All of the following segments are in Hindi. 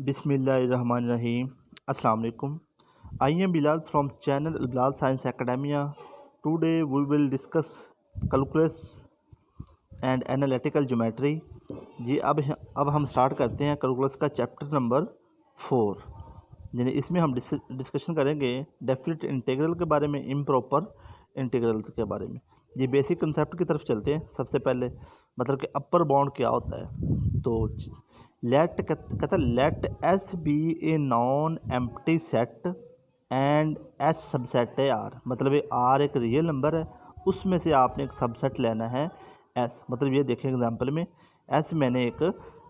बिस्मिल्लाहिर्रहमानिर्रहीम। अस्सलाम वालेकुम। I am Bilal from channel Bilal science academia. Today we will discuss calculus and analytical geometry. जी अब हम स्टार्ट करते हैं कैलकुलस का चैप्टर नंबर 4। यानी इसमें हम डिस्कशन करेंगे डेफिनेट इंटीग्रल के बारे में, इम्प्रॉपर इंटीग्रल्स के बारे में। ये बेसिक कंसेप्ट की तरफ चलते हैं। सबसे पहले मतलब कि अपर बाउंड क्या होता है। तो कहता let S be a non empty set and S subset है आर। मतलब ये आर एक रियल नंबर है, उसमें से आपने एक सबसेट लेना है एस। मतलब ये देखें एग्जांपल में एस मैंने एक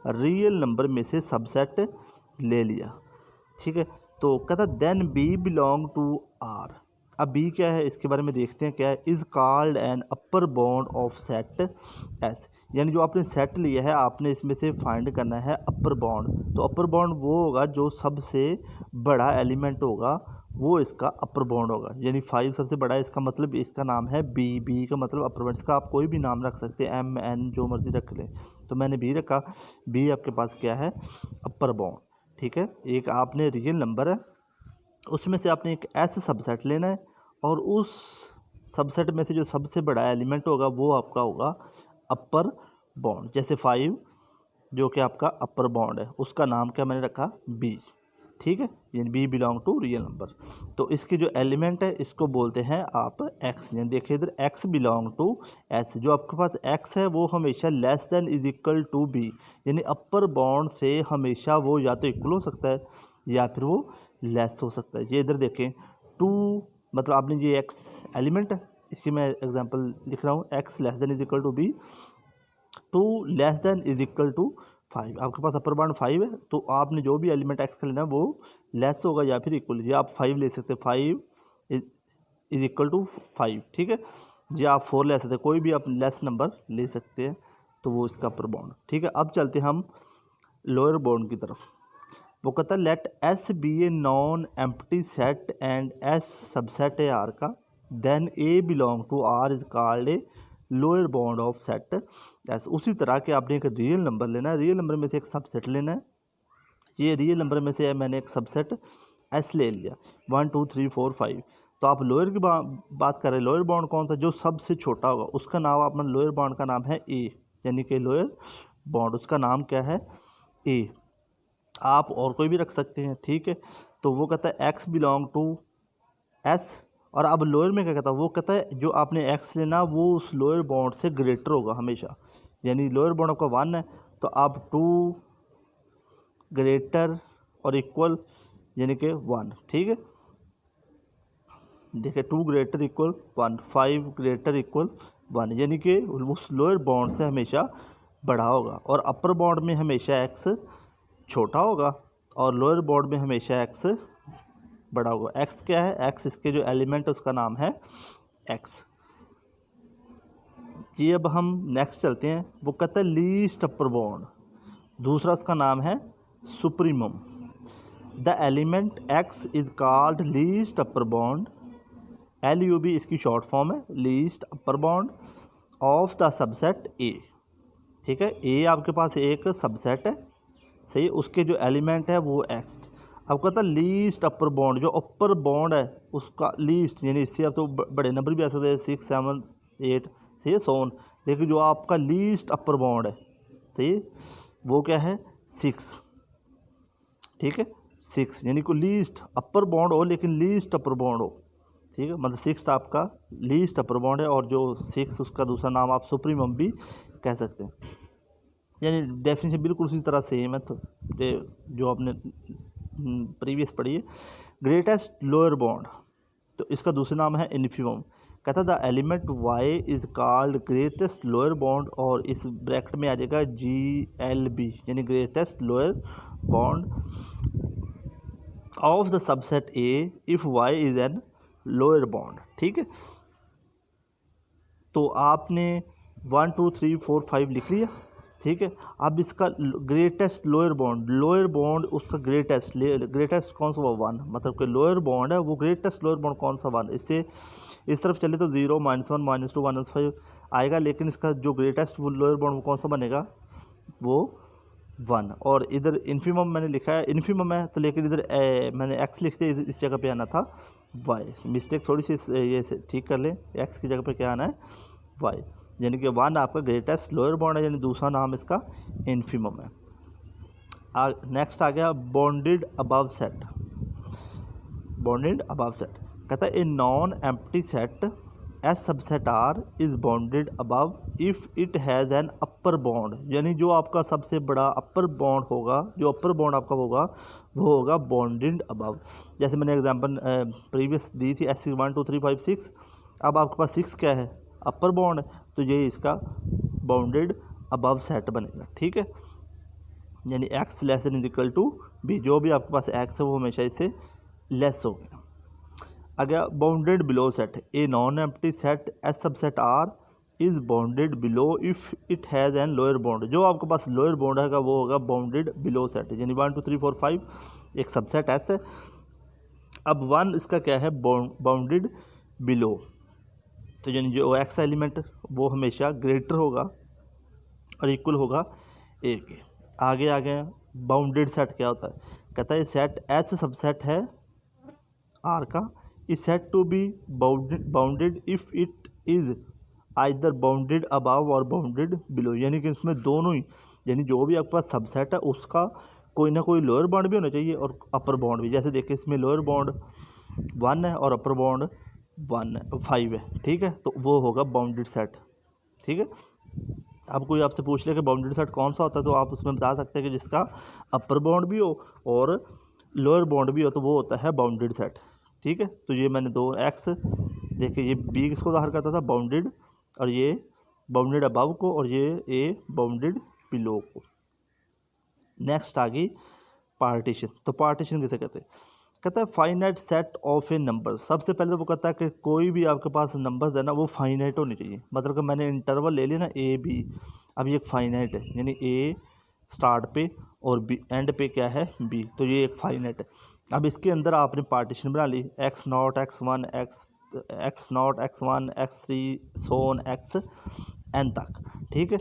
रियल नंबर में से सबसेट ले लिया, ठीक है। तो कहता then B belong to R. अब बी क्या है इसके बारे में देखते हैं क्या है। Is called an upper bound of set S. यानी जो आपने सेट लिया है आपने इसमें से फाइंड करना है अपर बाउंड। तो अपर बाउंड वो होगा जो सबसे बड़ा एलिमेंट होगा, वो इसका अपर बाउंड होगा। यानी 5 सबसे बड़ा है, इसका मतलब इसका नाम है बी। बी का मतलब अपर बाउंड। इसका आप कोई भी नाम रख सकते हैं, एम एन जो मर्जी रख लें। तो मैंने बी रखा। बी आपके पास क्या है, अपर बाउंड, ठीक है। एक आपने रियल नंबर है, उसमें से आपने एक ऐसा सबसेट लेना है और उस सबसेट में से जो सबसे बड़ा एलिमेंट होगा वो आपका होगा अपर बाउंड। जैसे 5 जो कि आपका अपर बाउंड है, उसका नाम क्या मैंने रखा, बी, ठीक है। यानी B belong to real number. तो इसके जो एलिमेंट है इसको बोलते हैं आप एक्स। यानी देखिए इधर एक्स बिलोंग टू एस। जो आपके पास एक्स है वो हमेशा less than is equal to B. यानी अपर बाउंड से हमेशा वो या तो इक्वल हो सकता है या फिर वो लेस हो सकता है। ये इधर देखें 2, मतलब आपने ये एक्स एलिमेंट है, इसकी मैं एग्जांपल लिख रहा हूँ। X less than is equal to B, 2 less than is equal to 5। आपके पास अपर बाउंड 5 है, तो आपने जो भी एलिमेंट एक्स का लेना है वो लेस होगा या फिर इक्वल। ये आप 5 ले सकते हैं, 5 इज इक्वल टू 5, ठीक है। जी आप 4 ले सकते हैं, कोई भी आप लेस नंबर ले सकते हैं, तो वो इसका अपर बाउंड, ठीक है। अब चलते हैं हम लोअर बाउंड की तरफ। वो कहता है let S be a non empty set and S subset है आर का, then A belong to R is called a lower bound of set S. उसी तरह के आपने एक रियल नंबर लेना है, रियल नंबर में से एक सबसेट लेना है। ये रियल नंबर में से मैंने एक सबसेट एस ले लिया, 1 2 3 4 5। तो आप लोअर की बात कर रहे हैं, लोअर बाउंड कौन सा, जो सबसे छोटा होगा उसका नाम, अपना लोअर बाउंड का नाम है ए। यानी कि लोअर बाउंड उसका नाम क्या है, ए। आप और कोई भी रख सकते हैं, ठीक है। तो वो कहता है एक्स बिलोंग टू एस। और अब लोअर में क्या कहता है, वो कहता है जो आपने एक्स लेना वो उस लोअर बाउंड से ग्रेटर होगा हमेशा। यानी लोअर बाउंड आपका 1 है, तो आप 2 ग्रेटर और इक्वल यानी कि 1, ठीक है। देखिए 2 ग्रेटर इक्वल 1, 5 ग्रेटर इक्वल 1, यानी कि उस लोअर बाउंड से हमेशा बड़ा होगा। और अपर बाउंड में हमेशा एक्स छोटा होगा और लोअर बाउंड में हमेशा एक्स बड़ा होगा। एक्स क्या है, एक्स इसके जो एलिमेंट है उसका नाम है एक्स। ये अब हम नेक्स्ट चलते हैं। वो कहता है लीस्ट अपर बाउंड, दूसरा उसका नाम है supremum. The element x is called least upper bound, LUB इसकी शॉर्ट फॉर्म है, least upper bound of the subset ए, ठीक है। ए आपके पास एक सबसेट है, सही। उसके जो एलिमेंट है वो एक्स। अब कहता है लीस्ट अपर बाउंड, जो अपर बाउंड है उसका लीस्ट, यानी इससे अब तो बड़े नंबर भी आ सकते हैं, 6 7 8 सही है, 100। लेकिन जो आपका लीस्ट अपर बाउंड है, सही, वो क्या है, 6, ठीक है। 6 यानी को लीस्ट अपर बाउंड हो लेकिन लीस्ट अपर बाउंड हो, ठीक है। मतलब 6 आपका लीस्ट अपर बाउंड है और जो 6 उसका दूसरा नाम आप सुप्रीमम भी कह सकते हैं। यानी डेफिनेशन बिल्कुल उसी तरह सेम है, तो जो आपने प्रीवियस पढ़ी है। ग्रेटेस्ट लोअर बाउंड, तो इसका दूसरा नाम है इन्फिमम। कहता the element Y is called greatest lower bound, और इस ब्रैकेट में आ जाएगा GLB, यानी greatest lower bound of the subset A if Y is an lower bound, ठीक है। तो आपने 1 2 3 4 5 लिख लिया, ठीक है। अब इसका ग्रेटेस्ट लोअर बाउंड उसका ग्रेटेस्ट कौन सा, 1। मतलब कि लोअर बाउंड है वो ग्रेटेस्ट लोअर बाउंड कौन सा, 1। इससे इस तरफ चले तो 0 -1 -2 -5 आएगा, लेकिन इसका जो ग्रेटेस्ट लोअर बाउंड वो कौन सा बनेगा, वो 1 और इधर इन्फीमम मैंने लिखा है, इन्फीमम है तो लेकिन इधर मैंने एक्स लिख दिया, इस जगह पे आना था वाई। मिस्टेक थोड़ी सी ये ठीक कर लें, एक्स की जगह पे क्या आना है वाई, यानी कि 1 आपका ग्रेटेस्ट लोअर बाउंड है, यानी दूसरा नाम इसका इन्फीमम है। नेक्स्ट आ गया bounded above set. Bounded above set कहता है a non empty set S subset R is bounded above if it has an upper bound, यानी जो आपका सबसे बड़ा अपर बॉन्ड होगा, जो अपर बॉन्ड आपका होगा वो होगा बॉन्डेड अबव। जैसे मैंने एग्जांपल प्रीवियस दी थी एस 1 2 3 5 6, अब आपके पास 6 क्या है अपर बॉन्ड, तो ये इसका बॉन्डेड अबव सेट बनेगा। ठीक है, यानी X less than is equal to B, जो भी आपके पास एक्स है वो हमेशा इससे लेस हो गया। आ गया bounded below set a non empty set S subset R is bounded below if it has an lower bound, जो आपके पास लोअर बाउंड है वो होगा बाउंडेड बिलो सेट, यानी 1 2 3 4 5 एक सबसेट एस है। अब 1 इसका क्या है बाउंडेड बिलो, तो यानी जो एक्स एलिमेंट वो हमेशा ग्रेटर होगा और इक्वल होगा ए के। आगे आ गया बाउंडेड सेट क्या होता है, कहता है सेट एस सबसेट है आर का is said to be bounded if it is either bounded above और बाउंडेड बिलो, यानी कि इसमें दोनों ही, यानी जो भी आपके पास सबसेट है उसका कोई ना कोई लोअर बाउंड भी होना चाहिए और अपर बाउंड भी। जैसे देखिए इसमें लोअर बाउंड 1 है और अपर बाउंड 5 है, ठीक है, तो वो होगा बाउंडेड सेट। ठीक है, अब कोई आपसे पूछ ले कि बाउंडेड सेट कौन सा होता है, तो आप उसमें बता सकते हैं कि जिसका अपर बाउंड भी हो और लोअर बाउंड भी हो, तो वो होता है बाउंडेड सेट। ठीक है, तो ये मैंने दो एक्स देखिए, ये बी किसको ज़ाहिर करता था बाउंडेड, और ये बाउंडेड अबव को, और ये ए बाउंडेड बिलो को। नेक्स्ट आ गई पार्टीशन। तो पार्टीशन किसे कहते हैं, कहता है finite set of A number. सबसे पहले तो वो कहता है कि कोई भी आपके पास नंबर्स है ना वो फाइनाइट होनी चाहिए, मतलब कि मैंने इंटरवल ले लिया ना ए बी, अब ये फाइनाइट है, यानी ए स्टार्ट पे और बी एंड पे क्या है बी, तो ये एक फाइनाइट है। अब इसके अंदर आपने पार्टीशन बना ली x not x one x not x one x three so on x n तक। ठीक है,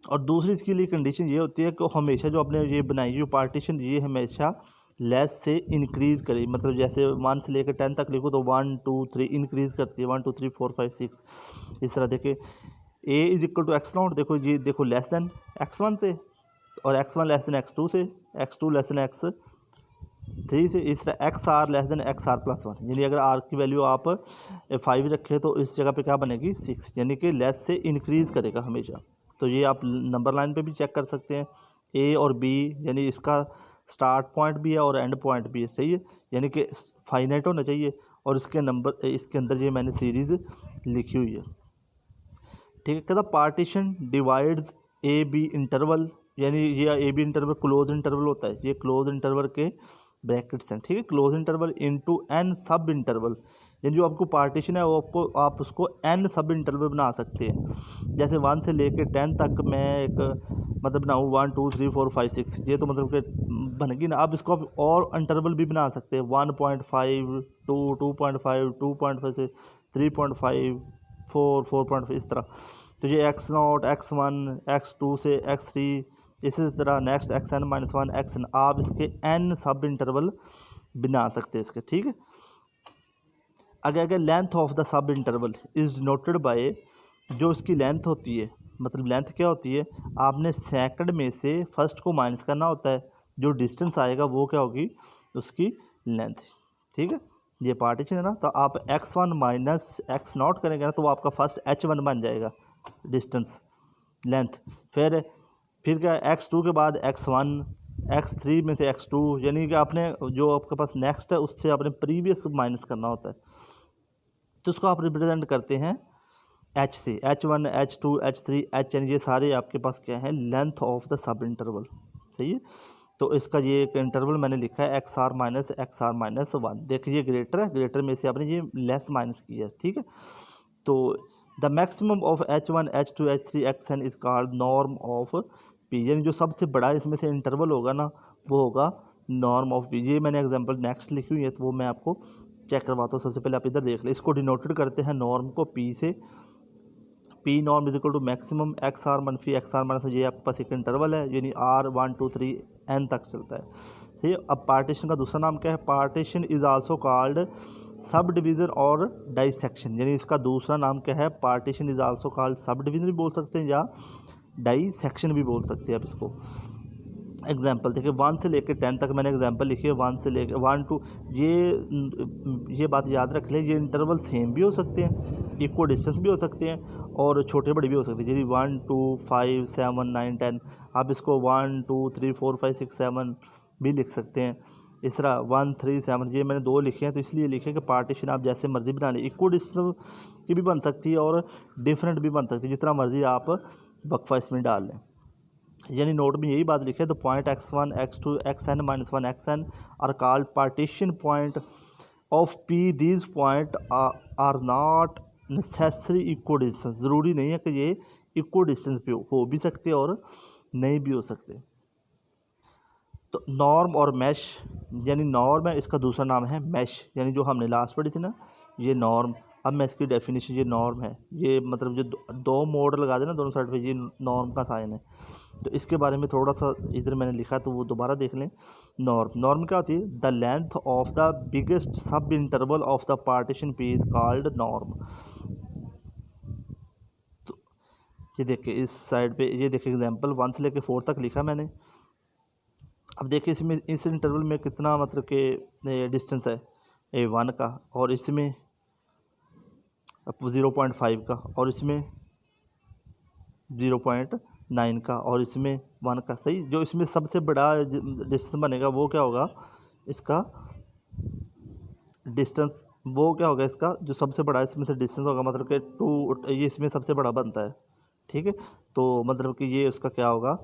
और दूसरी इसके लिए कंडीशन ये होती है कि हमेशा जो आपने ये बनाई जो पार्टीशन, ये हमेशा लेस से इंक्रीज़ करे, मतलब जैसे 1 से लेकर 10 तक लिखो तो 1 2 3 इंक्रीज़ करती है, 1 2 3 4 5 6 इस तरह। देखिए a is equal to x not, देखो ये देखो लेस दैन एक्स वन से, और x one less than x two से, x two less than x three से, इस तरह x r less than x r plus one, यानी अगर आर की वैल्यू आप 5 रखें तो इस जगह पे क्या बनेगी 6, यानी कि लेस से इंक्रीज़ करेगा हमेशा। तो ये आप नंबर लाइन पे भी चेक कर सकते हैं, ए और बी यानी इसका स्टार्ट पॉइंट भी है और एंड पॉइंट भी है, सही है, यानी कि फाइनाइट होना चाहिए, और इसके नंबर इसके अंदर ये मैंने सीरीज़ लिखी हुई है। ठीक है, कहता partition divides A B interval, यानी ये A B interval close interval होता है, ये क्लोज इंटरवल के ब्रैकेट्स हैं। ठीक है, close interval into N subinterval, यानी जो आपको पार्टीशन है वो आपको आप उसको एन सब इंटरवल बना सकते हैं। जैसे 1 से लेकर 10 तक मैं एक मतलब बनाऊँ 1 2 3 4 5 6, ये तो मतलब कि बनेगी ना। आप इसको आप और इंटरवल भी बना सकते हैं 1.5 2 2.5 2.5 से 3.5 4 4.5 इस तरह। तो ये X not x one X two से एक्स थ्री, इसी तरह next X N minus one X N, आप इसके एन सब इंटरवल बना सकते हैं इसके। ठीक है, अगर लेंथ ऑफ द सब इंटरवल इज़ डिनोटेड बाय, जो इसकी लेंथ होती है, मतलब लेंथ क्या होती है, आपने सेकंड में से फर्स्ट को माइनस करना होता है, जो डिस्टेंस आएगा वो क्या होगी उसकी लेंथ। ठीक है, ये पार्टीशन है ना, तो आप x1 माइनस एक्स नॉट करेंगे ना तो वो आपका फर्स्ट h1 बन जाएगा डिस्टेंस लेंथ। फिर क्या x2 के बाद x1 x3 में से x2, यानी कि आपने जो आपके पास नेक्स्ट है उससे आपने प्रीवियस माइनस करना होता है, तो उसको आप रिप्रेजेंट करते हैं h से, h1 h2 h3 hn, ये सारे आपके पास क्या है लेंथ ऑफ द सब इंटरवल। सही है, तो इसका ये एक इंटरवल मैंने लिखा है एक्स आर माइनस वन। देखिए ये ग्रेटर है, ग्रेटर में से आपने ये लेस माइनस किया है। ठीक है, तो the maximum of h1 h2 h3 xn is called norm of P, यानी जो सबसे बड़ा इसमें से इंटरवल होगा ना वो होगा नॉर्म ऑफ पी। ये मैंने एग्जांपल नेक्स्ट लिखी हुई है तो वो मैं आपको चेक करवाता हूँ। सबसे पहले आप इधर देख लें, इसको डिनोटेड करते हैं नॉर्म को पी से, P norm is equal to maximum X R मनफी एक्स आर माइनस, ये आपके पास एक इंटरवल है यानी आर 1 2 3 n तक चलता है। ठीक है, अब पार्टीशन का दूसरा नाम क्या है? Partition is also called sub division और डाइसेक्शन, यानी इसका दूसरा नाम क्या है? Partition is also called sub division भी बोल सकते हैं या डाइसेक्शन भी बोल सकते हैं आप इसको। एग्जाम्पल देखिए 1 से लेकर 10 तक मैंने एग्जाम्पल लिखी है, 1 से लेकर 1 टू, ये बात याद रख लें, ये इंटरवल सेम भी हो सकते हैं, इक्वल डिस्टेंस भी हो सकते हैं और छोटे बड़े भी हो सकते हैं। जैसे 1 2 5 7 9 10, आप इसको 1 2 3 4 5 6 7 भी लिख सकते हैं। इस तरह 1 3 7, ये मैंने 2 लिखे हैं तो इसलिए लिखे कि पार्टीशन आप जैसे मर्जी बना लें, इक्वल डिस्टेंस की भी बन सकती है और डिफरेंट भी बन सकती है, जितना मर्जी आप वक्फा इसमें डाल लें। यानी नोट में यही बात लिखी है, the point x1 x2 xn minus 1 xn are called partition point of P. These point are not necessary equal distance, ज़रूरी नहीं है कि ये इक्वल डिस्टेंस पे हो भी सकते और नहीं भी हो सकते। तो नॉर्म और मैश, यानी नॉर्म है, इसका दूसरा नाम है मैश, यानी जो हमने लास्ट पढ़ी थी ना, ये नॉर्म। अब मैं इसकी डेफिनेशन, ये नॉर्म है, ये मतलब जो दो मोड लगा देना दोनों साइड पे, ये नॉर्म का साइन है। तो इसके बारे में थोड़ा सा इधर मैंने लिखा तो वो दोबारा देख लें। नॉर्म क्या होती है? The length of the biggest sub interval of the partition P is called norm. तो ये देखिए इस साइड पे, ये देखिए एग्जांपल 1 से लेकर 4 तक लिखा मैंने। अब देखिए इसमें इस इंटरवल में कितना मतलब कि डिस्टेंस है A1 का, और इसमें 0.5 का, और इसमें 0.9 का, और इसमें 1 का। सही, जो इसमें सबसे बड़ा डिस्टेंस बनेगा वो क्या होगा? इसका डिस्टेंस वो क्या होगा? इसका जो सबसे बड़ा इसमें से डिस्टेंस होगा, मतलब कि 2, ये इसमें सबसे बड़ा बनता है। ठीक है, तो मतलब कि ये उसका क्या होगा?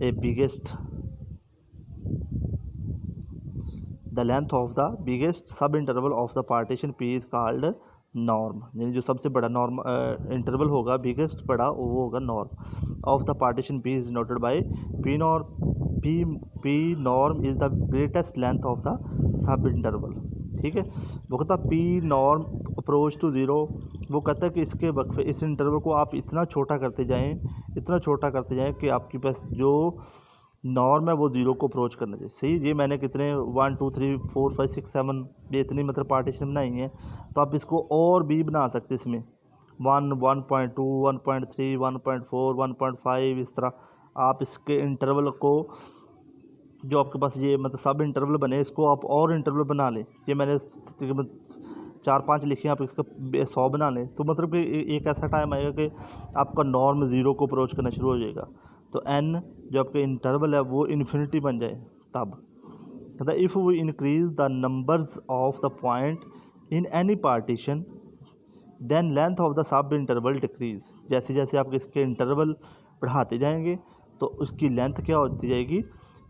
A biggest, the length of the biggest sub interval of the partition P is called norm, यानी जो सबसे बड़ा नॉर्म इंटरवल होगा, बिगेस्ट बड़ा, वो होगा norm of the partition P is noted by P norm. P norm is the greatest length of the subinterval. ठीक है, वो कहता है P norm approach to zero, वो कहता है कि इसके वक्फे, इस इंटरवल को आप इतना छोटा करते जाएं, इतना छोटा करते जाएं कि आपके पास जो नॉर्म है वो ज़ीरो को अप्रोच करना चाहिए। सही, ये मैंने कितने 1 2 3 4 5 6 7 ये इतनी मतलब पार्टीशन बनाई है, तो आप इसको और भी बना सकते इसमें 1 1.2 1.3 1.4 1.5, इस तरह आप इसके इंटरवल को, जो आपके पास ये मतलब सब इंटरवल बने, इसको आप और इंटरवल बना लें। ये मैंने 4-5 लिखे, आप इसका 100 बना लें, तो मतलब कि एक ऐसा टाइम आएगा कि आपका नॉर्म ज़ीरो को अप्रोच करना शुरू हो जाएगा। तो n जो आपके इंटरवल है वो इन्फिनिटी बन जाए तब। कहता है if we increase the numbers of the point in any partition then length of the subinterval decrease. जैसे जैसे आप इसके इंटरवल बढ़ाते जाएंगे तो उसकी लेंथ क्या होती जाएगी?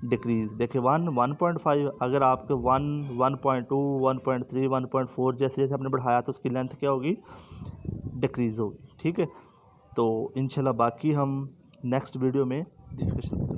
डिक्रीज। देखिए 1 1.5, अगर आपके 1 1.2 1.3 1.4 जैसे जैसे आपने बढ़ाया तो उसकी लेंथ क्या होगी? डिक्रीज़ होगी। ठीक है, तो इंशाल्लाह बाकी हम नेक्स्ट वीडियो में डिस्कशन करेंगे।